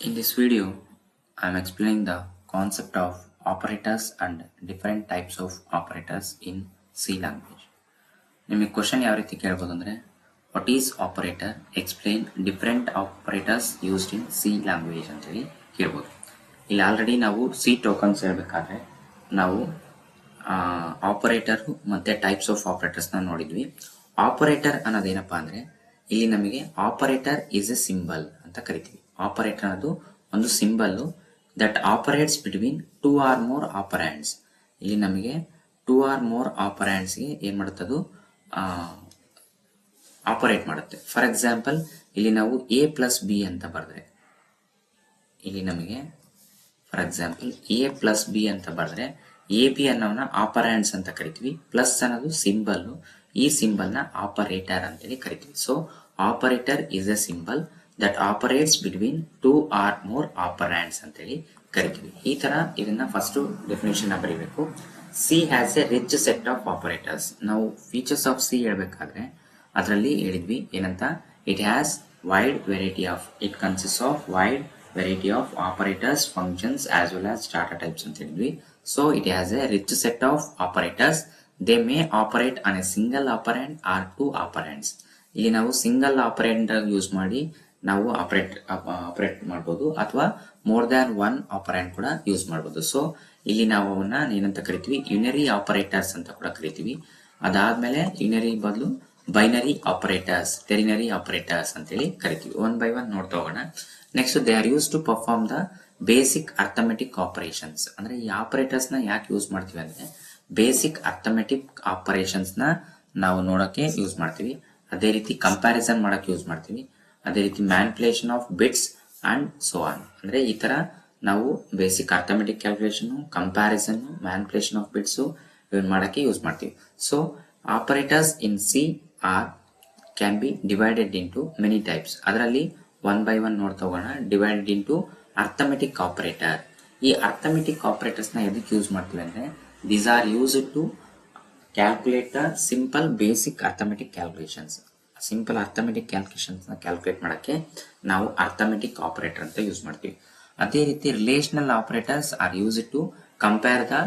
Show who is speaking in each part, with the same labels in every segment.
Speaker 1: In this video, I am explaining the concept of operators and different types of operators in C language. ನಿಮಗೆ question ಯಾವ ರೀತಿ ಕೇಳ್ಬೋದು ಅಂದರೆ what is operator explain different operators used in C language ಅಂತೇಳಿ ಕೇಳ್ಬೋದು. ಇಲ್ಲಿ already ನಾವು C tokens ಹೇಳ್ಬೇಕಾದ್ರೆ ನಾವು ಆಪರೇಟರ್ ಮತ್ತು ಟೈಪ್ಸ್ ಆಫ್ ಆಪರೇಟರ್ಸ್ನ ನೋಡಿದ್ವಿ. ಆಪರೇಟರ್ ಅನ್ನೋದೇನಪ್ಪ ಅಂದರೆ ಇಲ್ಲಿ ನಮಗೆ ಆಪರೇಟರ್ ಈಸ್ ಎ ಸಿಂಬಲ್ ಅಂತ ಕರಿತೀವಿ. ಆಪರೇಟರ್ ಅನ್ನೋದು ಒಂದು symbol that operates between two or more operands. ಇಲ್ಲಿ ನಮಗೆ ಟೂ ಆರ್ ಮೋರ್ ಆಪರ್ಯಾಂಡ್ಸ್ಗೆ ಏನು ಮಾಡುತ್ತದು ಆಪರೇಟ್ ಮಾಡುತ್ತೆ. ಫಾರ್ ಎಕ್ಸಾಂಪಲ್ ಇಲ್ಲಿ ನಾವು ಎ ಪ್ಲಸ್ ಬಿ ಅಂತ ಬರೆದ್ರೆ, ಇಲ್ಲಿ ನಮಗೆ for example A plus B ಅಂತ ಬರೆದ್ರೆ ಎ ಬಿ ಅನ್ನೋನ ಆಪರ್ಯಾಂಡ್ಸ್ ಅಂತ ಕರಿತೀವಿ. ಪ್ಲಸ್ ಅನ್ನೋದು ಸಿಂಬಲ್, ಈ ಸಿಂಬಲ್ ನ ಆಪರೇಟರ್ ಅಂತೇಳಿ ಕರಿತೀವಿ. So operator is a symbol that operates between two or more operands ಅಂತೇಳಿ ಕರಿತೀವಿ. ಈ ತರ ಇದನ್ನ ಫಸ್ಟ್ ಡೆಫಿನೇಷನ್ ಬರೀಬೇಕು. C has a rich set of operators. ನಾವು ಫೀಚರ್ಸ್ ಆಫ್ ಸಿ ಹೇಳ್ಬೇಕಾದ್ರೆ ಅದರಲ್ಲಿ ಹೇಳಿದ್ವಿ ಏನಂತ, it has wide variety of, it consist of wide variety of operators, functions as well as data types ಅಂತ ಹೇಳಿದ್ವಿ. So it has a rich set of operators. They may operate on a single operand or two operands. ಇಲ್ಲಿ ನಾವು single ಆಪರೆಂಡ್ use ಮಾಡಿ ನಾವು operate ಮಾಡ್ಬೋದು, ಅಥವಾ more than one ಆಪರೆಂಡ್ ಕೂಡ use ಮಾಡ್ಬೋದು. ಸೊ ಇಲ್ಲಿ ನಾವು ಅವನ್ನ ಏನಂತ ಕರಿತೀವಿ, ಯುನರಿ ಆಪರೇಟರ್ಸ್ ಅಂತ ಕೂಡ ಕರಿತೀವಿ. ಅದಾದ್ಮೇಲೆ ಯುನರಿ ಬದಲು ಬೈನರಿ ಆಪರೇಟರ್ಸ್, ಟೆರಿನರಿ ಆಪರೇಟರ್ಸ್ ಅಂತೇಳಿ ಕರಿತೀವಿ. ಒನ್ ಬೈ ಒನ್ ನೋಡ್ತಾ ಹೋಗೋಣ. Next they are use to perform the basic arithmetic operations. ಅಂದ್ರೆ ಈ ಆಪರೇಟರ್ಸ್ ನ ಯಾಕೆ ಯೂಸ್ ಮಾಡ್ತೀವಿ ಅಂದ್ರೆ ಬೇಸಿಕ್ ಅರ್ಥಮೆಟಿಕ್ ಆಪರೇಷನ್ಸ್ ನ ನಾವು ನೋಡಕ್ಕೆ ಯೂಸ್ ಮಾಡ್ತೀವಿ. ಅದೇ ರೀತಿ ಕಂಪ್ಯಾರಿಸನ್ ಮಾಡಕ್ಕೆ ಯೂಸ್ ಮಾಡ್ತೀವಿ. ಅದೇ ರೀತಿ manipulation of bits and so on. ಅಂದ್ರೆ ಈ ತರ ನಾವು basic arithmetic calculation, comparison, manipulation of bits ಇವನ್ ಮಾಡಕ್ಕೆ ಯೂಸ್ ಮಾಡ್ತೀವಿ. So operators in C are can be divided into many types. ಅದರಲ್ಲಿ ಒನ್ ಬೈ ಒನ್ ನೋಡ್ತಾ ಹೋಗೋಣ. Divided into arithmetic operator. ಈ ಅರ್ಥಮೆಟಿಕ್ ಆಪರೇಟರ್ಸ್ ನ ಎದಕ್ಕೆ ಯೂಸ್ ಮಾಡ್ತೀವಿ ಅಂದ್ರೆ these are used to calculate the simple basic arithmetic calculations. Simple arithmetic calculations ನ calculate ಮಾಡಕ್ಕೆ ನಾವು ಅರ್ಥಮೆಟಿಕ್ ಆಪರೇಟರ್ ಅಂತ ಯೂಸ್ ಮಾಡ್ತೀವಿ. ಅದೇ ರೀತಿ relational operators are use to compare the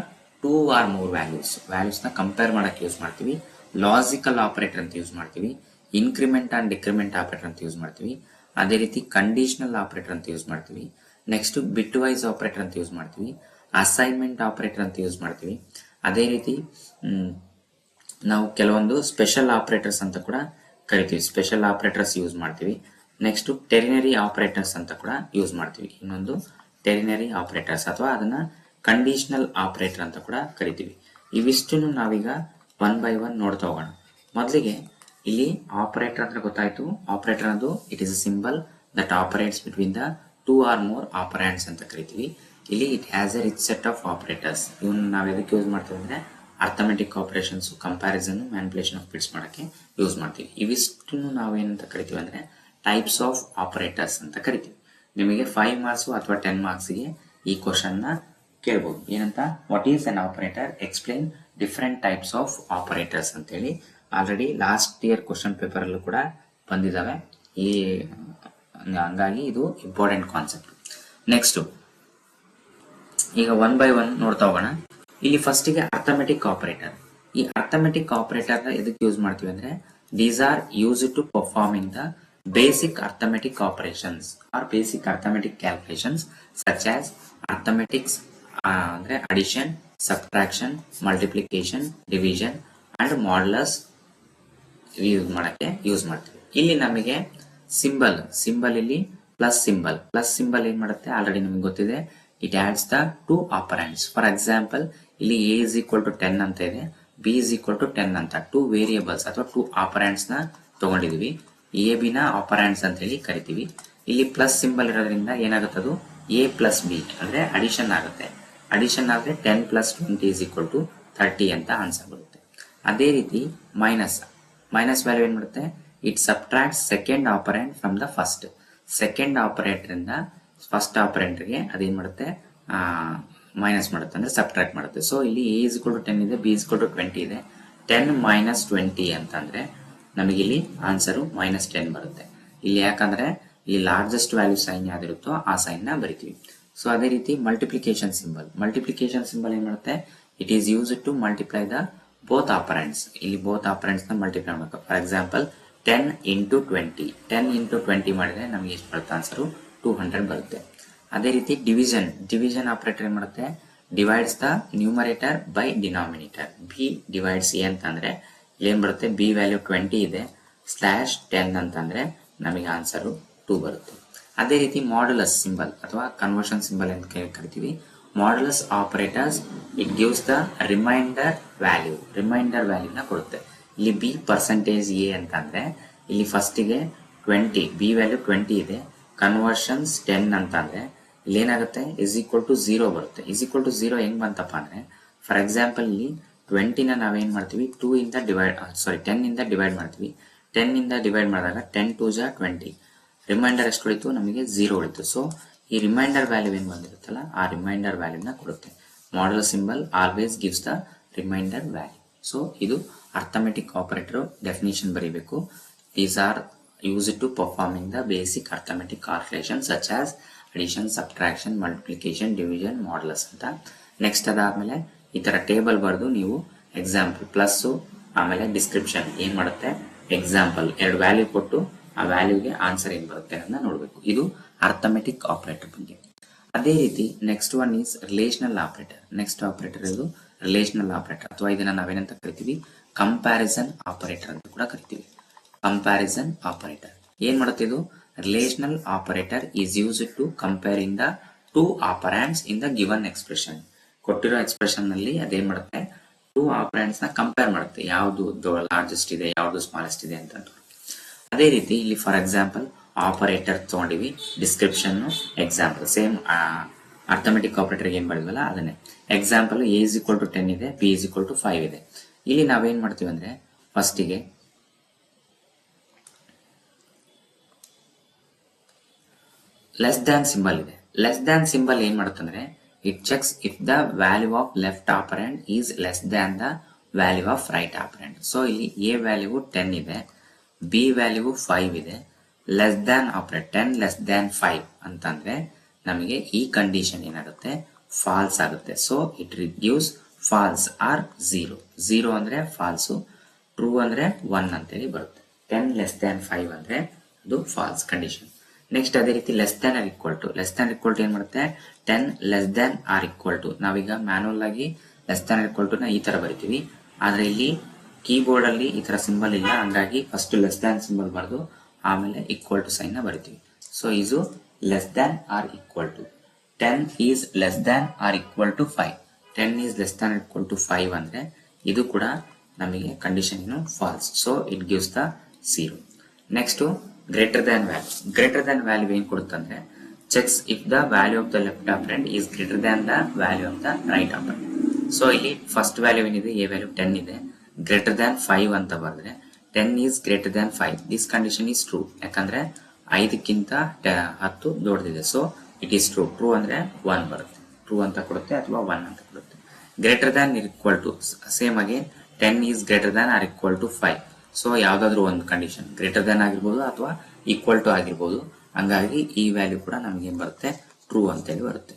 Speaker 1: two or more values ನ ಕಂಪೇರ್ ಮಾಡಕ್ಕೆ ಯೂಸ್ ಮಾಡ್ತೀವಿ. ಲಾಜಿಕಲ್ ಆಪರೇಟರ್ ಅಂತ ಯೂಸ್ ಮಾಡ್ತೀವಿ. ಇನ್ಕ್ರಿಮೆಂಟ್ ಅಂಡ್ ಡಿಕ್ರಿಮೆಂಟ್ ಆಪರೇಟರ್ ಅಂತ ಯೂಸ್ ಮಾಡ್ತೀವಿ. ಅದೇ ರೀತಿ ಕಂಡೀಷನಲ್ ಆಪರೇಟರ್ ಅಂತ ಯೂಸ್ ಮಾಡ್ತೀವಿ. ನೆಕ್ಸ್ಟ್ ಬಿಟ್ ವೈಸ್ ಆಪರೇಟರ್ ಅಂತ ಯೂಸ್ ಮಾಡ್ತೀವಿ. ಅಸೈನ್ಮೆಂಟ್ ಆಪರೇಟರ್ ಅಂತ ಯೂಸ್ ಮಾಡ್ತೀವಿ. ಅದೇ ರೀತಿ ನಾವು ಕೆಲವೊಂದು ಸ್ಪೆಷಲ್ ಆಪರೇಟರ್ಸ್ ಅಂತ ಕೂಡ ಕರಿತೀವಿ. ಸ್ಪೆಷಲ್ ಆಪರೇಟರ್ಸ್ ಯೂಸ್ ಮಾಡ್ತೀವಿ. ನೆಕ್ಸ್ಟ್ ಟೆರಿನರಿ ಆಪರೇಟರ್ಸ್ ಅಂತ ಕೂಡ ಯೂಸ್ ಮಾಡ್ತೀವಿ. ಇನ್ನೊಂದು ಟೆರಿನರಿ ಆಪರೇಟರ್ಸ್ ಅಥವಾ ಅದನ್ನ ಕಂಡೀಷನಲ್ ಆಪರೇಟರ್ ಅಂತ ಕೂಡ ಕರಿತೀವಿ. ಇವಿಷ್ಟು ನಾವೀಗ ಒನ್ ಬೈ ಒನ್ ನೋಡ್ತಾ ಹೋಗೋಣ. ಮೊದಲಿಗೆ ಇಲ್ಲಿ ಆಪರೇಟರ್ ಅಂದ್ರೆ ಗೊತ್ತಾಯ್ತು. ಆಪರೇಟರ್ ಅನ್ನೋದು it is a symbol that operates between the two or more operands ಅಂತ ಕರಿತೀವಿ. ಇಲ್ಲಿ it has a rich set of operators. ಇವನ್ನ ನಾವು ಎದಕ್ಕೆ ಯೂಸ್ ಮಾಡ್ತೀವಿ ಅಂದ್ರೆ arithmetic operations, comparison, manipulation of bits ಮಾಡಕ್ಕೆ ಯೂಸ್ ಮಾಡ್ತೀವಿ. ಇವಿಷ್ಟು ನಾವೇನಂತ ಕರಿತೀವಿ ಅಂದ್ರೆ ಟೈಪ್ಸ್ ಆಫ್ ಆಪರೇಟರ್ಸ್ ಅಂತ ಕರಿತೀವಿ. ನಿಮಗೆ 5 ಮಾರ್ಕ್ಸ್ ಅಥವಾ 10 ಮಾರ್ಕ್ಸ್ಗೆ ಈ ಕ್ವಶನ್ ನ ಕೇಳಬಹುದು. ಏನಂತ, what is an operator, explain different types of operators ಅಂತ ಹೇಳಿ already last year question paper ಅಲ್ಲೂ ಕೂಡ ಬಂದಿದ್ದಾವೆ. ಹಂಗಾಗಿ ಇದು ಇಂಪಾರ್ಟೆಂಟ್ ಕಾನ್ಸೆಪ್ಟ್. ನೆಕ್ಸ್ಟ್ ಈಗ ಒನ್ ಬೈ ಒನ್ ನೋಡ್ತಾ ಹೋಗೋಣ. ಇಲ್ಲಿ ಫಸ್ಟ್ ಗೆ ಅರ್ಥಮೆಟಿಕ್ ಆಪರೇಟರ್. ಈ ಅರ್ಥಮೆಟಿಕ್ ಆಪರೇಟರ್ ಎದಕ್ಕೆ ಯೂಸ್ ಮಾಡ್ತೀವಿ ಅಂದ್ರೆ these are use to performing the basic arithmetic operations or basic arithmetic calculations such as arithmetics ಅಂದ್ರೆ addition, subtraction, multiplication, division and modulus use ಮಾಡಕ್ಕೆ ಯೂಸ್ ಮಾಡ್ತೀವಿ. ಇಲ್ಲಿ ನಮಗೆ ಸಿಂಬಲ್ ಇಲ್ಲಿ ಪ್ಲಸ್ ಸಿಂಬಲ್ ಏನ್ ಮಾಡುತ್ತೆ ಆಲ್ರೆಡಿ ನಮಗೆ ಗೊತ್ತಿದೆ. It adds the two operands. For example ಇಲ್ಲಿ ಎ ಇಸ್ ಈಕ್ವಲ್ ಟು 10 ಅಂತ ಇದೆ, ಬಿ ಇಸ್ ಈಕ್ವಲ್ ಟು 10 ಅಂತ ಟೂ ವೇರಿಯೇಬಲ್ಸ್ ಅಥವಾ ಟೂ ಆಪರೆಂಡ್ಸ್ ನ ತಗೊಂಡಿದೀವಿ. ಎ ಬಿ ನ ಆಪರೆಂಡ್ಸ್ ಅಂತ ಹೇಳಿ ಕರಿತೀವಿ. ಇಲ್ಲಿ ಪ್ಲಸ್ ಸಿಂಬಲ್ ಇರೋದ್ರಿಂದ ಏನಾಗುತ್ತದು ಎ ಪ್ಲಸ್ ಬಿ ಅಂದ್ರೆ ಅಡಿಷನ್ ಆಗುತ್ತೆ. ಅಡಿಷನ್ ಆದ್ರೆ 10 ಪ್ಲಸ್ 20 ಇಸ್ ಈಕ್ವಲ್ ಟು 30 ಅಂತ ಆನ್ಸರ್ ಬರುತ್ತೆ. ಅದೇ ರೀತಿ ಮೈನಸ್ ವ್ಯಾಲ್ಯೂ ಏನ್ ಮಾಡುತ್ತೆ, it subtract second operant from the first. Second operator ಇಂದ ಫಸ್ಟ್ ಆಪರೆಂಟ್ ಗೆ ಅದೇನ್ ಮಾಡುತ್ತೆ, ಮೈನಸ್ ಮಾಡುತ್ತೆ ಅಂದ್ರೆ ಸಬ್ಟ್ರಾಕ್ಟ್ ಮಾಡುತ್ತೆ. ಸೊ ಇಲ್ಲಿ ಎ ಇಸ್ ಈಕ್ವಲ್ ಟು 10 ಇದೆ, ಬಿ ಇಸ್ ಈಕ್ವಲ್ ಟು 20 ಇದೆ. 10 ಮೈನಸ್ 20 ಅಂತಂದ್ರೆ ನಮಗೆ ಇಲ್ಲಿ ಆನ್ಸರ್ -10 ಬರುತ್ತೆ. ಇಲ್ಲಿ ಯಾಕಂದ್ರೆ ಈ ಲಾರ್ಜೆಸ್ಟ್ ವ್ಯಾಲ್ಯೂ ಸೈನ್ ಯಾವ್ದಿರುತ್ತೋ ಆ ಸೈನ್ ನ ಬರಿತೀವಿ. ಸೊ ಅದೇ ರೀತಿ ಮಲ್ಟಿಪ್ಲಿಕೇಶನ್ ಸಿಂಬಲ್ ಏನ್ ಮಾಡುತ್ತೆ, it is use to multiply the both operands. ಇಲ್ಲಿ ಬೋತ್ ಆಪರೆಂಟ್ಸ್ ನ ಮಲ್ಟಿಪ್ಲೈ ಮಾಡಬೇಕು. ಫಾರ್ ಎಕ್ಸಾಂಪಲ್ 10 ಇಂಟು 20 10 ಇಂಟು 20 ಮಾಡಿದ್ರೆ ನಮಗೆ ಎಷ್ಟು ಬರುತ್ತೆ ಆನ್ಸರು 200 ಬರುತ್ತೆ. ಅದೇ ರೀತಿ ಡಿವಿಷನ್ ಆಪರೇಟರ್ ಏನ್ ಮಾಡುತ್ತೆ, divides the numerator by denominator. B divides A ಅಂತಂದ್ರೆ ಏನ್ ಬರುತ್ತೆ, ಬಿ ವ್ಯಾಲ್ಯೂ 20 ಇದೆ /10 ಅಂತಂದ್ರೆ ನಮಗೆ ಆನ್ಸರು 2 ಬರುತ್ತೆ. ಅದೇ ರೀತಿ ಮಾಡ್ಯುಲಸ್ ಸಿಂಬಲ್ ಅಥವಾ ಕನ್ವರ್ಷನ್ ಸಿಂಬಲ್ ಅಂತ ಕರಿತೀವಿ. Modulus operators it gives the remainder ವ್ಯಾಲ್ಯೂನ ಕೊಡುತ್ತೆ. ಇಲ್ಲಿ ಬಿ ಪರ್ಸೆಂಟೇಜ್ ಎ ಅಂತಂದ್ರೆ ಇಲ್ಲಿ ಫಸ್ಟಿಗೆ 20 ಬಿ ವ್ಯಾಲ್ಯೂ 20 ಇದೆ, ಕನ್ವರ್ಷನ್ಸ್ 10 ಅಂತಂದ್ರೆ ಇಲ್ಲಿ ಏನಾಗುತ್ತೆ ಇಸ್ ಈಕ್ವಲ್ ಟು 0 ಬರುತ್ತೆ. ಇಸ್ ಈಕ್ವಲ್ ಟು 0 ಹೆಂಗ್ ಬಂತಪ್ಪ ಅಂದ್ರೆ, ಫಾರ್ ಎಕ್ಸಾಂಪಲ್ ಇಲ್ಲಿ 20ನ ನಾವೇನ್ ಮಾಡ್ತೀವಿ 10 ಇಂದ ಡಿವೈಡ್ ಮಾಡ್ತೀವಿ. 10 ಇಂದ ಡಿವೈಡ್ ಮಾಡಿದಾಗ 10 2 ಜಾ 20, ರಿಮೈಂಡರ್ ಎಷ್ಟು ಉಳಿತು, ನಮಗೆ 0 ಉಳಿತು. ಸೊ ಈ ರಿಮೈಂಡರ್ ವ್ಯಾಲ್ಯೂ ಏನ್ ಬಂದಿರುತ್ತಲ್ಲ ಆ ರಿಮೈಂಡರ್ ವ್ಯಾಲ್ಯೂನ ಕೊಡುತ್ತೆ. Modulus symbol always gives the remainder value. So ಇದು ಅರ್ಥಮೆಟಿಕ್ ಆಪರೇಟರ್ ಡೆಫಿನಿಷನ್ ಬರೀಬೇಕು. These are used to performing the basic arithmetic calculation such as addition, subtraction, multiplication, division, modulus ಅಂತ. Next ಅದಾದ್ಮೇಲೆ ಈ ತರ ಟೇಬಲ್ ಬರೆದು ನೀವು ಎಕ್ಸಾಂಪಲ್ ಪ್ಲಸ್ ಆಮೇಲೆ description ಏನ್ ಮಾಡುತ್ತೆ, ಎಕ್ಸಾಂಪಲ್ 2 ವ್ಯಾಲ್ಯೂ ಕೊಟ್ಟು ಆ ವ್ಯಾಲ್ಯೂಗೆ ಆನ್ಸರ್ ಏನ್ ಬರುತ್ತೆ ಅಂತ ನೋಡ್ಬೇಕು. ಇದು ಅರ್ಥಮೆಟಿಕ್ ಆಪರೇಟರ್ ಬಗ್ಗೆ. ಅದೇ ರೀತಿ next one is relational operator. Next operator ಇದು ರಿಲೇಷನಲ್ ಆಪರೇಟರ್ ಅಥವಾ ಇದನ್ನ ನಾವೇನಂತ ಕರಿತೀವಿ, ಕಂಪ್ಯಾರಿಸನ್ ಆಪರೇಟರ್ ಅಂತ ಕೂಡ ಕರಿತೀವಿ. ಕಂಪ್ಯಾರಿಸನ್ ಆಪರೇಟರ್ ಏನ್ ಮಾಡುತ್ತೆ, ಇದು relational operator is used to comparing the 2 operands in the given expression. ಕೊಟ್ಟಿರೋ ಎಕ್ಸ್ಪ್ರೆಷನ್ ನಲ್ಲಿ ಅದೇನ್ ಮಾಡುತ್ತೆ, 2 ಆಪರೆಂಟ್ಸ್ ನ ಕಂಪೇರ್ ಮಾಡುತ್ತೆ, ಯಾವ್ದು ಲಾರ್ಜೆಸ್ಟ್ ಇದೆ ಯಾವ್ದು ಸ್ಮಾಲೆಸ್ಟ್ ಇದೆ ಅಂತ. ಅದೇ ರೀತಿ ಇಲ್ಲಿ ಫಾರ್ ಎಕ್ಸಾಂಪಲ್ ಆಪರೇಟರ್ ತಗೊಂಡಿವಿ, description, example same arithmetic operator ಏನ್ ಮಾಡಿದ್ವಲ್ಲ ಅದನ್ನೇ. Example A is equal to 10 ಇದೆ, ಬಿ ಇಸ್ ಈಕ್ವಲ್ ಟು 5 ಇದೆ. ಇಲ್ಲಿ ನಾವೇನ್ ಮಾಡ್ತೀವಿ ಅಂದ್ರೆ ಫಸ್ಟಿಗೆ ಲೆಸ್ ದ್ಯಾನ್ ಸಿಂಬಲ್ ಇದೆ. ಲೆಸ್ ದ್ಯಾನ್ ಸಿಂಬಲ್ ಏನ್ ಮಾಡುತ್ತಂದ್ರೆ it checks if the value of left operand is less than the value of right operand. So ಇಲ್ಲಿ ಎ ವ್ಯಾಲ್ಯೂ 10 ಇದೆ, ಬಿ ವ್ಯಾಲ್ಯೂ 5 ಇದೆ, less than operate 10 less than 5 ಅಂತಂದ್ರೆ ನಮಗೆ ಈ condition ಏನಾಗುತ್ತೆ, ಫಾಲ್ಸ್ ಆಗುತ್ತೆ. So it gives false or 0 ಅಂದ್ರೆ falls, true ಅಂದ್ರೆ 1 ಅಂತೇಳಿ ಬರುತ್ತೆ. 10 ಲೆಸ್ ದ್ಯಾನ್ 5 ಅಂದ್ರೆ ಅದು ಫಾಲ್ಸ್ ಕಂಡೀಷನ್. ನೆಕ್ಸ್ಟ್ ಅದೇ ರೀತಿ less than or equal to ಏನ್ ಮಾಡುತ್ತೆ, 10 less than or equal to. ನಾವೀಗ ಮ್ಯಾನುವಲ್ ಆಗಿ ಲೆಸ್ ದ್ಯಾನ್ ಈಕ್ವಲ್ ಟು ನ ಈ ತರ ಬರಿತೀವಿ, ಆದ್ರೆ ಇಲ್ಲಿ ಕೀಬೋರ್ಡ್ ಅಲ್ಲಿ ಈ ತರ ಸಿಂಬಲ್ ಇಲ್ಲ, ಹಂಗಾಗಿ ಫಸ್ಟ್ ಲೆಸ್ ದ್ಯಾನ್ ಸಿಂಬಲ್ ಬರೆದು ಆಮೇಲೆ ಈಕ್ವಲ್ ಟು ಸೈನ್ ನ ಬರಿತೀವಿ. So is less than or equal to 10 is less than or equal to 5. 10 is less than equal to 5 ಅಂದ್ರೆ ಇದು ಕೂಡ ನಮಗೆ ಕಂಡೀಷನ್ ಏನು false. So it gives the 0. Next greater than value ಏನ್ ಕೊಡುತ್ತಂದ್ರೆ checks if the value of the left operand is greater than the value of the right operand. So ಇಲ್ಲಿ first value ಏನಿದೆ, A value 10 ಇದೆ, greater than 5 ಅಂತ ಬರೆದ್ರೆ 10 is greater than 5. This condition is true, ಯಾಕಂದ್ರೆ 5ಕ್ಕಿಂತ 10 ದೊಡ್ಡದಿದೆ. So it is true ಅಂದ್ರೆ 1 ಬರುತ್ತೆ, true ಅಂತ ಕೊಡುತ್ತೆ ಅಥವಾ 1 ಅಂತ ಕೊಡುತ್ತೆ. Greater than equal to same again 10 is greater than or equal to 5. So ಯಾವ್ದಾದ್ರು ಒಂದು ಕಂಡೀಷನ್ ಗ್ರೇಟರ್ ದ್ಯಾನ್ ಆಗಿರ್ಬೋದು ಅಥವಾ ಈಕ್ವಲ್ ಟು ಆಗಿರ್ಬೋದು, ಹಂಗಾಗಿ ಈ ವ್ಯಾಲ್ಯೂ ಕೂಡ ನಮ್ಗೆ ಏನ್ ಬರುತ್ತೆ, ಟ್ರೂ ಅಂತೇಳಿ ಬರುತ್ತೆ.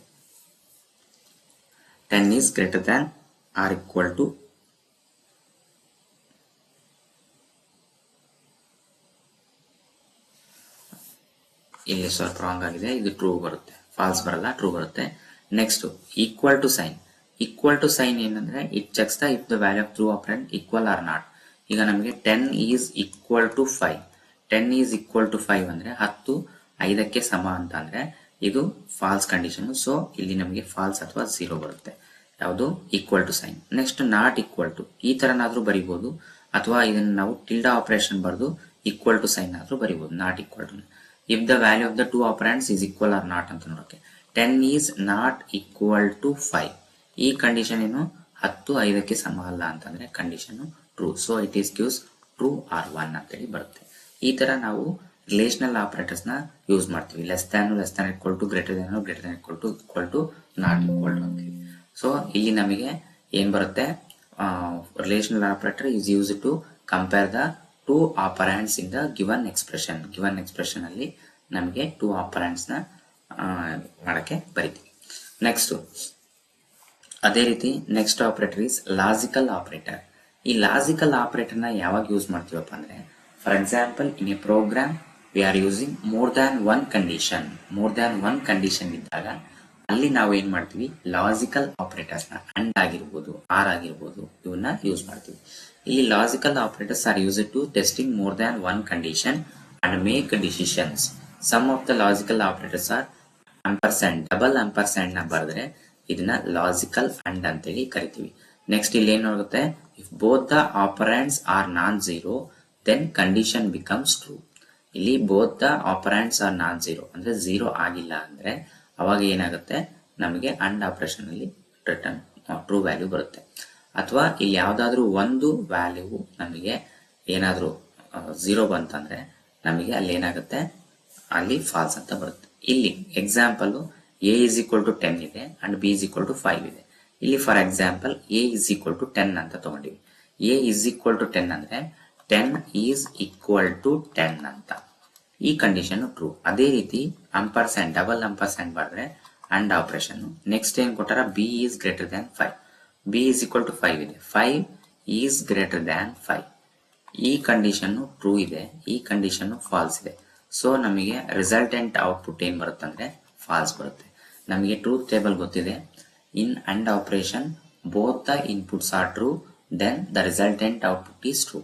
Speaker 1: 10 is greater than or equal to ಇಲ್ಲಿ ಸ್ವಲ್ಪ ರಾಂಗ್ ಆಗಿದೆ, ಇದು ಟ್ರೂ ಬರುತ್ತೆ, ಫಾಲ್ಸ್ ಬರಲ್ಲ, ಟ್ರೂ ಬರುತ್ತೆ. ನೆಕ್ಸ್ಟ್ ಈಕ್ವಲ್ ಟು ಸೈನ್ ಏನಂದ್ರೆ it checks the if the value of true operand equal or not. ಈಗ ನಮಗೆ 10 is equal to 5, 10 is equal to 5 ಅಂದ್ರೆ 10 5ಕ್ಕೆ ಸಮ ಅಂತ ಅಂದ್ರೆ ಇದು ಫಾಲ್ಸ್ ಕಂಡೀಷನ್. ಸೊ ಇಲ್ಲಿ ನಮಗೆ ಫಾಲ್ಸ್ ಅಥವಾ 0 ಬರುತ್ತೆ, ಯಾವುದು equal to sign. Next not equal to ಈ ತರನಾದ್ರೂ ಬರಿಬಹುದು, ಅಥವಾ ಇದನ್ನ ನಾವು ಟಿಲ್ಡಾ ಆಪರೇಷನ್ ಬರೆದು ಈಕ್ವಲ್ ಟು ಸೈನ್ ಆದ್ರೂ ಬರಿಬಹುದು. Not equal to if the value of the 2 operands is equal or not ಅಂತ ನೋಡಕ್ಕೆ 10 ಈಸ್ ನಾಟ್ ಈಕ್ವಲ್ ಟು 5. ಈ ಕಂಡೀಷನ್ ಏನು, 10 5ಕ್ಕೆ ಸಮ ಅಲ್ಲ ಅಂತಂದ್ರೆ condition true. So it is gives true or 1 ಅಂತೇಳಿ ಬರುತ್ತೆ. ಈ ತರ ನಾವು ರಿಲೇಷನಲ್ ಆಪರೇಟರ್ಸ್ ನ ಯೂಸ್ ಮಾಡ್ತೀವಿ. Less than equal to, greater than equal to not equal to ಅಂತೀವಿ. ಸೊ ಇಲ್ಲಿ ನಮಗೆ ಏನ್ ಬರುತ್ತೆ, relational operator is use to compare the 2 operands in the given expression ಅಲ್ಲಿ ನಮಗೆ 2 ಆಪರೆಂಟ್ಸ್ನ ಮಾಡೋಕ್ಕೆ ಬರಿತೀವಿ. ನೆಕ್ಸ್ಟು ಅದೇ ರೀತಿ next operator is logical operator. ಈ ಲಾಜಿಕಲ್ ಆಪರೇಟರ್ನ ಯಾವಾಗ ಯೂಸ್ ಮಾಡ್ತೀವಪ್ಪ ಅಂದರೆ, for example in a program we are using more than one condition ಇದ್ದಾಗ ಅಲ್ಲಿ ನಾವು ಏನ್ ಮಾಡ್ತೀವಿ, ಲಾಜಿಕಲ್ ಆಪರೇಟರ್ಸ್ನ ಅಂಡ್ ಆಗಿರ್ಬೋದು, ಆರ್ ಆಗಿರ್ಬೋದು, ಇವನ್ನ ಯೂಸ್ ಮಾಡ್ತೀವಿ. ಇಲ್ಲಿ logical operators are used to testing more than one condition and make decisions. Some of the logical operators are ampersand, double ampersand ನ ಬರೆದ್ರೆ ಇದನ್ನ ಲಾಜಿಕಲ್ ಅಂಡ್ ಅಂತೇಳಿ ಕರಿತೀವಿ. ನೆಕ್ಸ್ಟ್ ಇಲ್ಲಿ ಏನಾಗುತ್ತೆ, if both the operands are non zero then condition becomes true. ಇಲ್ಲಿ both the operands are non zero ಅಂದ್ರೆ zero ಆಗಿಲ್ಲ ಅಂದ್ರೆ ಅವಾಗ ಏನಾಗುತ್ತೆ, ನಮಗೆ ಅಂಡ್ ಆಪರೇಷನ್ ಅಲ್ಲಿ ರಿಟರ್ನ್ ಟ್ರೂ ವ್ಯಾಲ್ಯೂ ಬರುತ್ತೆ. ಅಥವಾ ಇಲ್ಲಿ ಯಾವ್ದಾದ್ರು ಒಂದು ವ್ಯಾಲ್ಯೂ ನಮಗೆ ಏನಾದ್ರು ಝೀರೋ ಬಂತಂದ್ರೆ ನಮಗೆ ಅಲ್ಲಿ ಏನಾಗುತ್ತೆ, ಅಲ್ಲಿ ಫಾಲ್ಸ್ ಅಂತ ಬರುತ್ತೆ. ಇಲ್ಲಿ example A is equal to 10 ಇದೆ and B is equal to 5 ಇದೆ. ಇಲ್ಲಿ for example A is equal to 10 ಅಂತ ತಗೊಂಡಿವಿ. ಎ ಇಸ್ ಈಕ್ವಲ್ ಟು 10 ಅಂದ್ರೆ 10 ಈಸ್ ಈಕ್ವಲ್ ಟು 10 ಅಂತ, ಈ ಕಂಡೀಷನ್ ಟ್ರೂ. ಅದೇ ರೀತಿ ಅಂಪರ್ಸ್ಯಾಂಡ್, ಡಬಲ್ ಅಂಪರ್ಸ್ಯಾಂಡ್ ಮಾಡಿದ್ರೆ ಅಂಡ್ ಆಪರೇಷನ್. ನೆಕ್ಸ್ಟ್ ಏನ್ ಕೊಟ್ಟಾರ, B is greater than 5, B is equal to 5 ಇದೆ, 5 ಈಸ್ ಗ್ರೇಟರ್ ದ್ಯಾನ್ 5, ಈ ಕಂಡೀಷನ್ ಟ್ರೂ ಇದೆ, ಈ ಕಂಡೀಷನ್ ಫಾಲ್ಸ್ ಇದೆ. ಸೊ ನಮಗೆ ರಿಸಲ್ಟೆಂಟ್ ಔಟ್ಪುಟ್ ಏನ್ ಬರುತ್ತೆ ಅಂದ್ರೆ ಫಾಲ್ಸ್ ಬರುತ್ತೆ. ನಮಗೆ ಟ್ರೂತ್ ಟೇಬಲ್ ಗೊತ್ತಿದೆ, in and operation both the inputs are true then the resultant output is true.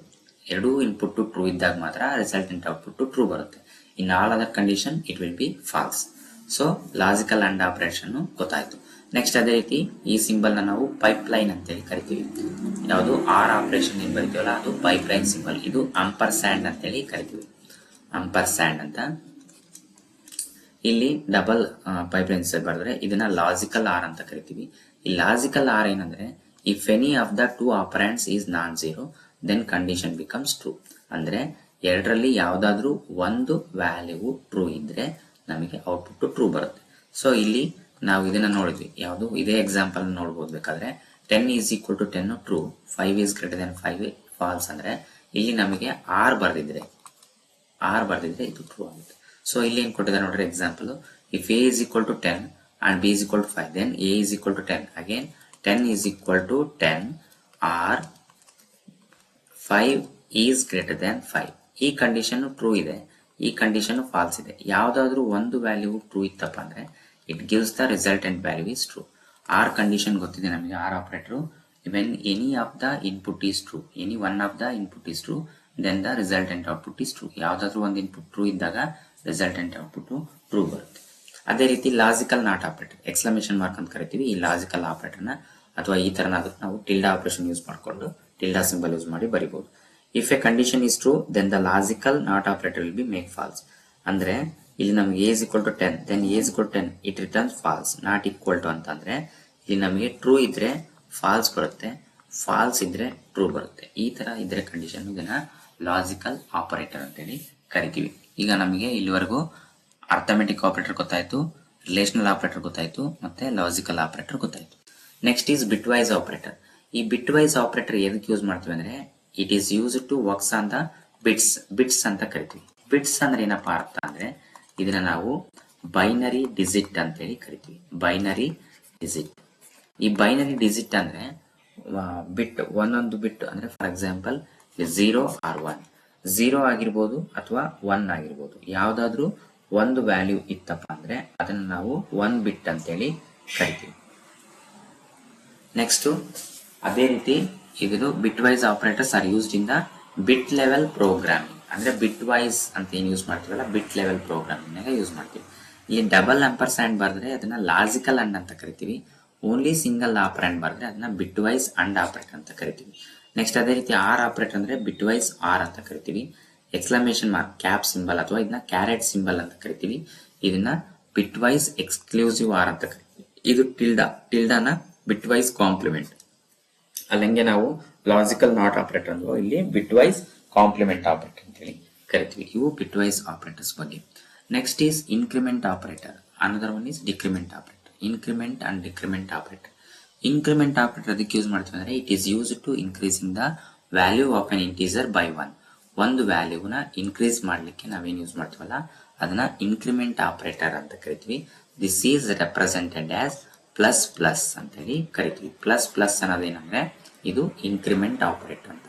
Speaker 1: ಎರಡೂ ಇನ್ಪುಟ್ ಟ್ರೂ ಇದ್ದಾಗ ಮಾತ್ರ ರಿಸಲ್ಟೆಂಟ್ ಔಟ್ಪುಟ್ ಟ್ರೂ ಬರುತ್ತೆ. In all other condition it will be false. So logical and operation ಗೊತ್ತಾಯ್ತು. Next ಅದೇ ರೀತಿ ಈ symbol ನ ನಾವು ಪೈಪ್ ಲೈನ್ ಅಂತೇಳಿ ಕರಿತೀವಿ. ಯಾವುದು ಆರ್ ಆಪರೇಷನ್ ಏನ್ ಬರಿತೀವಲ್ಲ ಅದು ಪೈಪ್ ಲೈನ್ ಸಿಂಬಲ್. ಇದು ಅಂಪರ್ಸ್ಯಾಂಡ್ ಅಂತೇಳಿ ಕರಿತೀವಿ, ಅಂಪರ್ಸ್ಯಾಂಡ್ ಅಂತ. ಇಲ್ಲಿ ಡಬಲ್ ಪೈಪ್ ಲೈನ್ ಬರೆದ್ರೆ ಇದನ್ನ ಲಾಜಿಕಲ್ ಆರ್ ಅಂತ ಕರಿತೀವಿ. ಈ ಲಾಜಿಕಲ್ ಆರ್ ಏನಂದ್ರೆ, if any of the two operands is non zero then condition becomes true. ಅಂದ್ರೆ ಎರಡರಲ್ಲಿ ಯಾವ್ದಾದ್ರು ಒಂದು ವ್ಯಾಲ್ಯೂ ಟ್ರೂ ಇದ್ರೆ ನಮಗೆ ಔಟ್ಪುಟ್ ಟ್ರೂ ಬರುತ್ತೆ. ಸೊ ಇಲ್ಲಿ ನಾವು ಇದನ್ನ ನೋಡಿದ್ವಿ, ಯಾವುದು ಇದೇ ಎಕ್ಸಾಂಪಲ್ ನೋಡ್ಬೋದು. ಬೇಕಾದ್ರೆ 10 is equal to 10 true, 5 is greater then 5 false. ಅಂದ್ರೆ ಇಲ್ಲಿ ನಮಗೆ ಆರ್ ಬರ್ದಿದ್ರೆ ಇದು ಟ್ರೂ ಆಗುತ್ತೆ. ಸೊ ಇಲ್ಲಿ ಏನ್ ಕೊಟ್ಟಿದ್ದಾರೆ ನೋಡ್ರಿ example, if A is equal to 10 and B is equal to 5 then A is equal to 10, again 10 is equal to 10 or 5 is greater then 5. ಈ ಕಂಡೀಷನ್ ಟ್ರೂ ಇದೆ, ಈ ಕಂಡೀಷನ್ ಫಾಲ್ಸ್ ಇದೆ. ಯಾವ್ದಾದ್ರು ಒಂದು ವ್ಯಾಲ್ಯೂ ಟ್ರೂ ಇತ್ತಪ್ಪ ಅಂದ್ರೆ it gives the resultant value is true. Or condition ಗೊತ್ತಿದೆ ನಮಗೆ, or operator when any of the input is true, any one of the input is true then the resultant output is true. ಯಾವ್ದಾದ್ರು ಒಂದು input true ಇದ್ದಾಗ resultant output true ಬರುತ್ತೆ. ಅದೇ ರೀತಿ logical not operator, exclamation mark ಅಂತ ಕರಿತೀವಿ. ಈ logical ಆಪರೇಟರ್ನ ಅಥವಾ ಈ ತರನಾದ್ರೂ ನಾವು ಟಿಲ್ಡಾ ಆಪರೇಷನ್ ಯೂಸ್ ಮಾಡಿಕೊಂಡು ಟಿಲ್ಡಾ ಸಿಂಬಲ್ ಯೂಸ್ ಮಾಡಿ ಬರಿಬಹುದು. If a condition is true then the logical not operator will be make false. ಅಂದ್ರೆ ಇಲ್ಲಿ ನಮಗೆ A is equal to 10 then A is equal to 10 it returns false. Not equal to ಅಂತಂದ್ರೆ ಇಲ್ಲಿ ನಮಗೆ true ಇದ್ರೆ falls ಬರುತ್ತೆ, falls ಇದ್ರೆ true ಬರುತ್ತೆ. ಈ ತರ ಇದ್ರೆ ಕಂಡೀಷನ್ ಇದನ್ನ ಲಾಜಿಕಲ್ ಆಪರೇಟರ್ ಅಂತೇಳಿ ಕರಿತೀವಿ. ಈಗ ನಮಗೆ ಇಲ್ಲಿವರೆಗೂ ಅರ್ಥಮೆಟಿಕ್ ಆಪರೇಟರ್ ಗೊತ್ತಾಯ್ತು, ರಿಲೇಷನಲ್ ಆಪರೇಟರ್ ಗೊತ್ತಾಯ್ತು, ಮತ್ತೆ ಲಾಜಿಕಲ್ ಆಪರೇಟರ್ ಗೊತ್ತಾಯ್ತು. Next is bitwise operator. ಈ ಬಿಟ್ ವೈಸ್ ಆಪರೇಟರ್ ಎದಕ್ಕೆ ಯೂಸ್ ಮಾಡ್ತೀವಿ ಅಂದ್ರೆ it is use to works on the bits ಅಂತ ಕರಿತೀವಿ. ಬಿಟ್ಸ್ ಅಂದ್ರೆ ಏನಪ್ಪಾ ಅರ್ಥ ಅಂದ್ರೆ ಇದನ್ನ ನಾವು ಬೈನರಿ ಡಿಜಿಟ್ ಅಂತೇಳಿ ಕರಿತೀವಿ. Binary digit. ಈ ಬೈನರಿ ಡಿಜಿಟ್ ಅಂದ್ರೆ ಬಿಟ್, ಒಂದೊಂದು ಬಿಟ್ ಅಂದ್ರೆ ಫಾರ್ ಎಕ್ಸಾಂಪಲ್ 0 ಆರ್ 1, 0 ಆಗಿರ್ಬೋದು ಅಥವಾ 1 ಆಗಿರ್ಬೋದು. ಯಾವ್ದಾದ್ರು ಒಂದು ವ್ಯಾಲ್ಯೂ ಇತ್ತಪ್ಪ ಅಂದ್ರೆ ಅದನ್ನ ನಾವು 1 ಬಿಟ್ ಅಂತೇಳಿ ಕರಿತೀವಿ. ನೆಕ್ಸ್ಟ್ ಅದೇ ರೀತಿ ಇದು bitwise operators are used in the bit level programming. ಅಂದ್ರೆ ಬಿಟ್ ವೈಸ್ ಅಂತ ಏನ್ ಯೂಸ್ ಮಾಡ್ತೀವಲ್ಲ ಬಿಟ್ ಲೆವೆಲ್ ಪ್ರೋಗ್ರಾಮಿಂಗ್ ಯೂಸ್ ಮಾಡ್ತೀವಿ. ಇಲ್ಲಿ ಡಬಲ್ ಅಂಪರ್ಸ್ಯಾಂಡ್ ಬರೆದ್ರೆ ಅದನ್ನ ಲಾಜಿಕಲ್ ಅಂಡ್ ಅಂತ ಕರಿತೀವಿ. ಓನ್ಲಿ ಸಿಂಗಲ್ ಆಪರೆಂಡ್ ಬರೆದ್ರೆ ಅದನ್ನ ಬಿಟ್ ವೈಸ್ ಅಂಡ್ ಆಪರೇಟರ್ ಅಂತ ಕರಿತೀವಿ. ನೆಕ್ಸ್ಟ್ ಅದೇ ರೀತಿ ಆರ್ ಆಪರೇಟರ್ ಅಂದ್ರೆ ಬಿಟ್ ವೈಸ್ ಆರ್ ಅಂತ ಕರಿತೀವಿ. ಎಕ್ಸ್ಕ್ಲಮೇಷನ್ ಮಾರ್ಕ್, ಕ್ಯಾಪ್ ಸಿಂಬಲ್ ಅಥವಾ ಇದನ್ನ ಕ್ಯಾರೆಟ್ ಸಿಂಬಲ್ ಅಂತ ಕರಿತೀವಿ. ಇದನ್ನ ಬಿಟ್ ವೈಸ್ ಎಕ್ಸ್ಕ್ಲೂಸಿವ್ ಆರ್ ಅಂತ ಕರಿತೀವಿ. ಇದು ಟಿಲ್ಡಾನ ಬಿಟ್ ವೈಸ್ ಕಾಂಪ್ಲಿಮೆಂಟ್. ಅಲ್ಲಂಗೆ ನಾವು ಲಾಜಿಕಲ್ ನಾಟ್ ಆಪರೇಟರ್ ಅಂದ್ರೆ ಇಲ್ಲಿ ಬಿಟ್ ವೈಸ್ ಕಾಂಪ್ಲಿಮೆಂಟ್ ಆಪರೇಟರ್ ಅಂತೇಳಿ ಕರಿತೀವಿ. ಇವು ಬಿಟ್ ವೈಸ್ ಆಪರೇಟರ್ಸ್ ಬಗ್ಗೆ. Next is increment operator, another one is decrement operator. Increment and decrement operator. Increment operator ಅದಕ್ಕೆ ಯೂಸ್ ಮಾಡ್ತೀವಿ ಅಂದ್ರೆ it is use to increasing the value of an integer by 1. ಒಂದು ವ್ಯಾಲ್ಯೂನ increase ಮಾಡ್ಲಿಕ್ಕೆ ನಾವೇನ್ use ಮಾಡ್ತೀವಲ್ಲ ಅದನ್ನ increment operator ಅಂತ ಕರಿತೀವಿ. This is represented as plus plus ಅಂತ ಹೇಳಿ ಕರಿತೀವಿ. ಪ್ಲಸ್ ಪ್ಲಸ್ ಅನ್ನೋದೇನಂದ್ರೆ ಇದು ಇನ್ಕ್ರಿಮೆಂಟ್ ಆಪರೇಟರ್ ಅಂತ.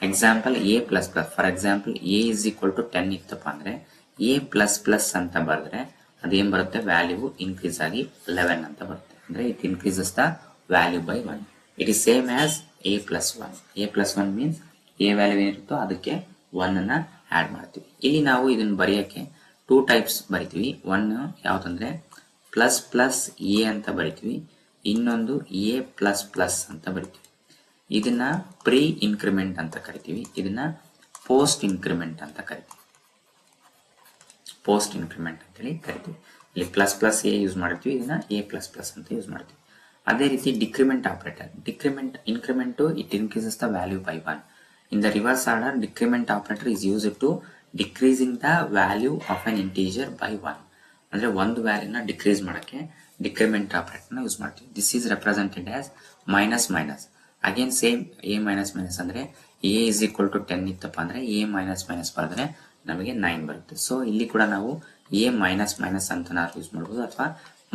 Speaker 1: Example A plus plus, for example A is equal to 10 ಇತ್ತಪ್ಪ ಅಂದ್ರೆ ಎ ಪ್ಲಸ್ ಪ್ಲಸ್ ಅಂತ ಬರೆದ್ರೆ ಅದೇನ್ ಬರುತ್ತೆ, ವ್ಯಾಲ್ಯೂ ಇನ್ಕ್ರೀಸ್ ಆಗಿ 11 ಅಂತ ಬರುತ್ತೆ. ಅಂದ್ರೆ it increases the value by 1. It is same as A plus 1. A plus 1 means A value ಏನಿರುತ್ತೋ ಅದಕ್ಕೆ 1 ಅನ್ನ ಆಡ್ ಮಾಡ್ತೀವಿ. ಇಲ್ಲಿ ನಾವು ಇದನ್ನ ಬರೆಯಕ್ಕೆ 2 ಟೈಪ್ಸ್ ಬರಿತೀವಿ. ಒನ್ ಯಾವ್ದಂದ್ರೆ ಪ್ಲಸ್ ಪ್ಲಸ್ ಎ ಅಂತ ಬರಿತೀವಿ, ಇನ್ನೊಂದು ಎ ಪ್ಲಸ್ ಪ್ಲಸ್ ಅಂತ ಬರಿತೀವಿ. ಇದನ್ನ ಪ್ರೀ ಇನ್ಕ್ರಿಮೆಂಟ್ ಅಂತ ಕರಿತೀವಿ, ಇದನ್ನ ಪೋಸ್ಟ್ ಇನ್ಕ್ರಿಮೆಂಟ್ ಅಂತ ಕರಿತೀವಿ. ಪೋಸ್ಟ್ ಇನ್ಕ್ರಿಮೆಂಟ್ ಅಂತೇಳಿ ಕರಿತೀವಿ. ಇಲ್ಲಿ ಪ್ಲಸ್ ಪ್ಲಸ್ ಎ ಯೂಸ್ ಮಾಡ್ತೀವಿ, ಇದನ್ನ ಎ ಪ್ಲಸ್ ಪ್ಲಸ್ ಅಂತ ಯೂಸ್ ಮಾಡ್ತೀವಿ. ಅದೇ ರೀತಿ decrement operator, increment it increases the value by 1. In the reverse order, decrement operator is used to decreasing the value of an integer by 1. ಅಂದ್ರೆ ಒಂದು ವ್ಯಾಲ್ಯೂನ decrease ಮಾಡಕ್ಕೆ decrement ಆಪರೇಟರ್ನ use ಮಾಡ್ತೀವಿ. This is represented as minus minus. Again same A minus minus ಅಂದ್ರೆ A is equal to 10 ಇತ್ತಪ್ಪ ಅಂದ್ರೆ A minus minus ಬರೆದ್ರೆ ನಮಗೆ 9 ಬರುತ್ತೆ. ಸೊ ಇಲ್ಲಿ ಕೂಡ ನಾವು ಎ ಮೈನಸ್ ಮೈನಸ್ ಅಂತನಾದ್ರೂ ಯೂಸ್ ಮಾಡಬಹುದು ಅಥವಾ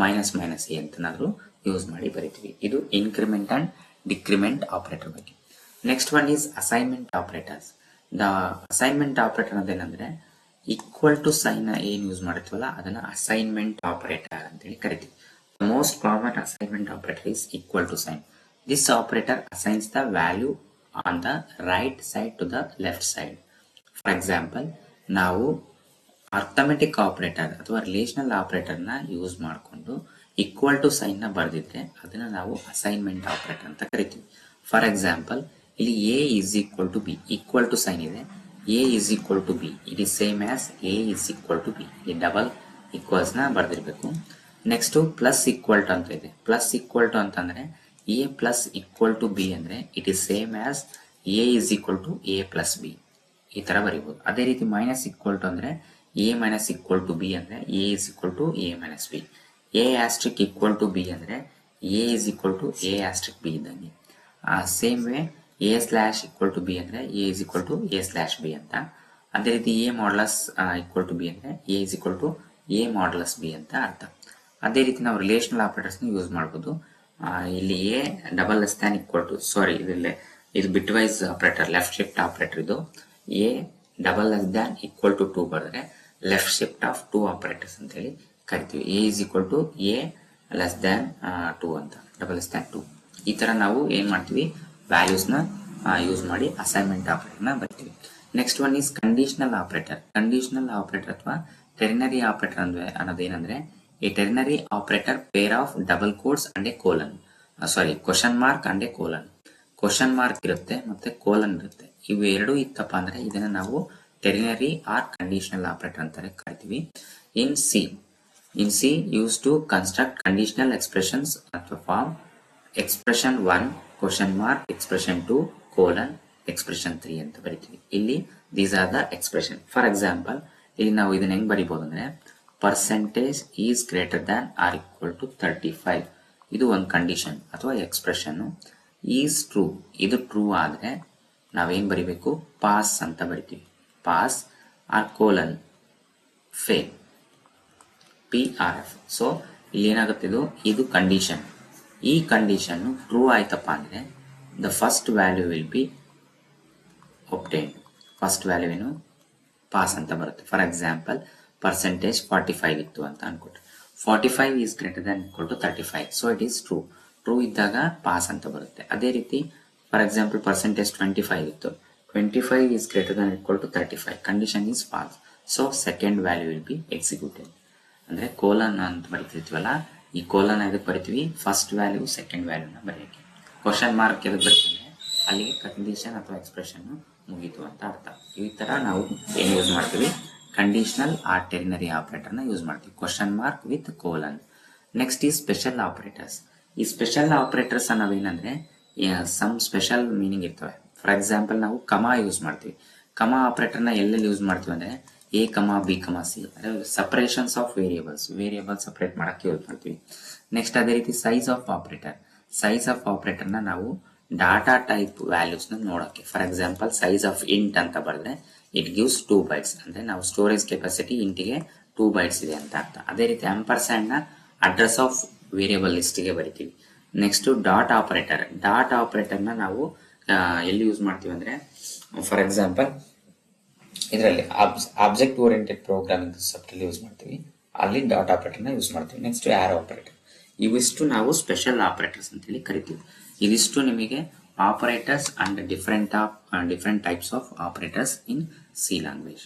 Speaker 1: ಮೈನಸ್ ಮೈನಸ್ ಎ ಅಂತನಾದ್ರೂ ಯೂಸ್ ಮಾಡಿ ಬರಿತೀವಿ. ಇದು ಇನ್ಕ್ರಿಮೆಂಟ್ ಅಂಡ್ ಡಿಕ್ರಿಮೆಂಟ್ ಆಪರೇಟರ್ ಬಗ್ಗೆ. Next one is assignment operators. The assignment operator ಅದೇನಂದ್ರೆ ಈಕ್ವಲ್ ಟು ಸೈನ್ ಏನ್ ಯೂಸ್ ಮಾಡಿರ್ತೀವಲ್ಲ ಅದನ್ನ ಅಸೈನ್ಮೆಂಟ್ ಆಪರೇಟರ್ ಅಂತೇಳಿ ಕರಿತೀವಿ. The most common assignment operator is equal to sign. This operator assigns the value on the right side to the left side. For example, ನಾವು arithmetic operator ಅಥವಾ relational operator ನ use ಮಾಡಿಕೊಂಡು equal to sign ನ ಬರೆದಿದ್ರೆ ಅದನ್ನ ನಾವು assignment operator ಅಂತ ಕರಿತೀವಿ. ಫಾರ್ ಎಕ್ಸಾಂಪಲ್, ಇಲ್ಲಿ A is equal to B, equal to sign ಇದೆ, A is equal to B, it is same as A is equal to B. ಇಲ್ಲಿ ಡಬಲ್ ಈಕ್ವಲ್ಸ್ ನ ಬರೆದಿರ್ಬೇಕು. ನೆಕ್ಸ್ಟ್ ಪ್ಲಸ್ ಈಕ್ವಲ್ ಟು ಅಂತ ಇದೆ. Plus equal to ಅಂತಂದ್ರೆ A plus equal to B ಅಂದ್ರೆ it is same as A is equal to A plus B, ಈ ತರ ಬರೀಬಹುದು. ಅದೇ ರೀತಿ ಮೈನಸ್ ಈಕ್ವಲ್ ಟು ಅಂದ್ರೆ A minus equal to B ಅಂದ್ರೆ A is equal to A minus B. A asterisk equal to B ಅಂದ್ರೆ A is equal to A asterisk B ಇದ್ದಂಗೆ. Same way A slash equal to B ಅಂದ್ರೆ A is equal to A slash B ಅಂತ. ಅದೇ ರೀತಿ A modulus equal to B ಅಂದ್ರೆ A is equal to A modulus B ಅಂತ ಅರ್ಥ. ಅದೇ ರೀತಿ ನಾವು ರಿಲೇಷನಲ್ ಆಪರೇಟರ್ಸ್ ಯೂಸ್ ಮಾಡಬಹುದು. ಇಲ್ಲಿ A double less than equal to, sorry ಇದು bitwise operator, left shift operator. ಇದು A double less than equal to 2 ಬರೆದ್ರೆ ಲೆಫ್ಟ್ ಶಿಫ್ಟ್ ಆಫ್ 2 ಆಪರೇಟರ್ಸ್ ಅಂತ ಹೇಳಿ ಕರಿತೀವಿ. A is equal to A less than 2 ಅಂತ, double less than 2. ಈ ತರ ನಾವು ಏನ್ ಮಾಡ್ತೀವಿ, ವ್ಯಾಲ್ಯೂಸ್ ನ ಯೂಸ್ ಮಾಡಿ ಅಸೈನ್ಮೆಂಟ್ ಆಪರೇಟರ್ ನ ಬರ್ತೀವಿ. Next one is conditional operator. Conditional operator ಅಥವಾ ಟೆರ್ನರಿ ಆಪರೇಟರ್ ಅನ್ನೋದೇನಂದ್ರೆ a ternary operator pair of double quotes and a colon, sorry question mark and a colon. Question mark ಇರುತ್ತೆ ಮತ್ತೆ colon ಇರುತ್ತೆ. ಇವು ಎರಡು ಇತ್ತಪ್ಪ ಅಂದ್ರೆ ಇದನ್ನ ನಾವು ಟೆರ್ನರಿ ಆರ್ ಕಂಡೀಷನಲ್ ಆಪರೇಟರ್ ಅಂತಾರೆ ಕರಿತೀವಿ. In C use to construct conditional expressions ಅಥವಾ form expression 1 question mark, expression 2 colon, expression 3 ಅಂತ ಬರಿತೀವಿ. ಇಲ್ಲಿ these are the expression. For example, ಇಲ್ಲಿ ನಾವು ಇದನ್ನ ಹೆಂಗ್ ಬರಿಬಹುದು ಅಂದ್ರೆ percentage is greater than or equal to 35. ಇದು ಒಂದು ಕಂಡೀಷನ್ ಅಥವಾ ಎಕ್ಸ್ಪ್ರೆಷನ್. ಈಸ್ ಟ್ರೂ, ಇದು ಟ್ರೂ ಆದ್ರೆ ನಾವೇನ್ ಬರಿಬೇಕು, ಪಾಸ್ ಅಂತ ಬರಿತೀವಿ. Pass or colon fail, PRF. So ಇಲ್ಲಿ ಏನಾಗುತ್ತೆ, ಇದು ಕಂಡೀಷನ್. ಈ ಕಂಡೀಷನ್ ಟ್ರೂ ಆಯ್ತಪ್ಪ ಅಂದ್ರೆ the first value will be obtained. First value ಏನು, ಪಾಸ್ ಅಂತ ಬರುತ್ತೆ. ಫಾರ್ ಎಕ್ಸಾಂಪಲ್, ಪರ್ಸೆಂಟೇಜ್ 45 ಇತ್ತು ಅಂತ ಅನ್ಕೊಟ್ರೆ 45 is greater than equal to 35, so it is true. True ಇದ್ದಾಗ ಪಾಸ್ ಅಂತ ಬರುತ್ತೆ. ಅದೇ ರೀತಿ ಫಾರ್ ಎಕ್ಸಾಂಪಲ್ ಪರ್ಸೆಂಟೇಜ್ 25 ಇತ್ತು, 25 is greater than equal to 35, condition is pass, so second value will be executed. ಅಂದ್ರೆ ಕೋಲನ್ ಅಂತ ಬರಿತಿರ್ತೀವಲ್ಲ, ಈ ಕೋಲನ್ ಎದಕ್ಕೆ ಬರಿತೀವಿ, ಫಸ್ಟ್ ವ್ಯಾಲ್ಯೂ ಸೆಕೆಂಡ್ ವ್ಯಾಲ್ಯೂನ ಬರೆಯಕ್ಕೆ. ಕ್ವಶನ್ ಮಾರ್ಕ್ ಎದಕ್ಕೆ ಬರೀತೀವಿ, ಅಲ್ಲಿಗೆ ಕಂಡೀಷನ್ ಅಥವಾ ಎಕ್ಸ್ಪ್ರೆಷನ್ ಮುಗೀತು ಅಂತ ಅರ್ಥ. ಈ ತರ ನಾವು ಏನ್ ಯೂಸ್ ಮಾಡ್ತೀವಿ, ಕಂಡೀಷನಲ್ ಆರ್ ಟೆರ್ನರಿ ಆಪರೇಟರ್ ನ ಯೂಸ್ ಮಾಡ್ತೀವಿ, question mark with colon. Next ಈ ಸ್ಪೆಷಲ್ ಆಪರೇಟರ್ಸ್. ಈ ಸ್ಪೆಷಲ್ ಆಪರೇಟರ್ಸ್ ಅನ್ನೋದೇನಂದ್ರೆ ಸಮ್ ಸ್ಪೆಷಲ್ ಮೀನಿಂಗ್ ಇರ್ತವೆ. ಫಾರ್ ಎಕ್ಸಾಂಪಲ್, ನಾವು ಕಮಾ ಯೂಸ್ ಮಾಡ್ತೀವಿ. ಕಮಾ ಆಪರೇಟರ್ ನ ಎಲ್ಲೆಲ್ಲಿ ಯೂಸ್ ಮಾಡ್ತೀವಿ ಅಂದ್ರೆ A comma B comma C, separations of variables separate ಮಾಡಕ್ಕೆ ಯೂಸ್ ಮಾಡ್ತೀವಿ. ನೆಕ್ಸ್ಟ್ ಅದೇ ರೀತಿ size of operator. Size of operator ನ ನಾವು ಡಾಟಾ ಟೈಪ್ ವ್ಯಾಲ್ಯೂಸ್ ನ ನೋಡಕ್ಕೆ. For example, size of int ಅಂತ ಬರೆದ್ರೆ ಇಟ್ ಗಿವ್ಸ್ 2 ಬೈಟ್ಸ್. ಅಂದ್ರೆ ನಾವು ಸ್ಟೋರೇಜ್ ಕೆಪಾಸಿಟಿ ಇಂಟಿಗೆ 2 ಬೈಟ್ಸ್ ಇದೆ ಅಂತ ಅರ್ಥ. ಅದೇ ರೀತಿ ನ ಅಡ್ರೆಸ್ ಆಫ್ ವೇರಿಯಬಲ್ ಲಿಸ್ಟ್ಗೆ ಬರಿತೀವಿ. ನೆಕ್ಸ್ಟ್ ಡಾಟ್ ಆಪರೇಟರ್ನ ನಾವು ಎಲ್ಲಿ ಯೂಸ್ ಮಾಡ್ತೀವಿ ಅಂದ್ರೆ, ಫಾರ್ ಎಕ್ಸಾಂಪಲ್ ಇದರಲ್ಲಿ ಆಬ್ಜೆಕ್ಟ್ ಓರಿಯೆಂಟೆಡ್ ಪ್ರೋಗ್ರಾಮಿಂಗ್ ಕಾನ್ಸೆಪ್ಟ್ ಅಲ್ಲಿ ಯೂಸ್ ಮಾಡ್ತೀವಿ, ಅಲ್ಲಿ ಡಾಟ್ ಆಪರೇಟರ್ನ ಯೂಸ್ ಮಾಡ್ತೀವಿ. ನೆಕ್ಸ್ಟ್ ಆರೋ ಆಪರೇಟರ್, ಇವಿಷ್ಟು ನಾವು ಸ್ಪೆಷಲ್ ಆಪರೇಟರ್ಸ್ ಅಂತೇಳಿ ಕರಿತೀವಿ. ಇದಿಷ್ಟು ನಿಮಗೆ operators and different types of operators in C language.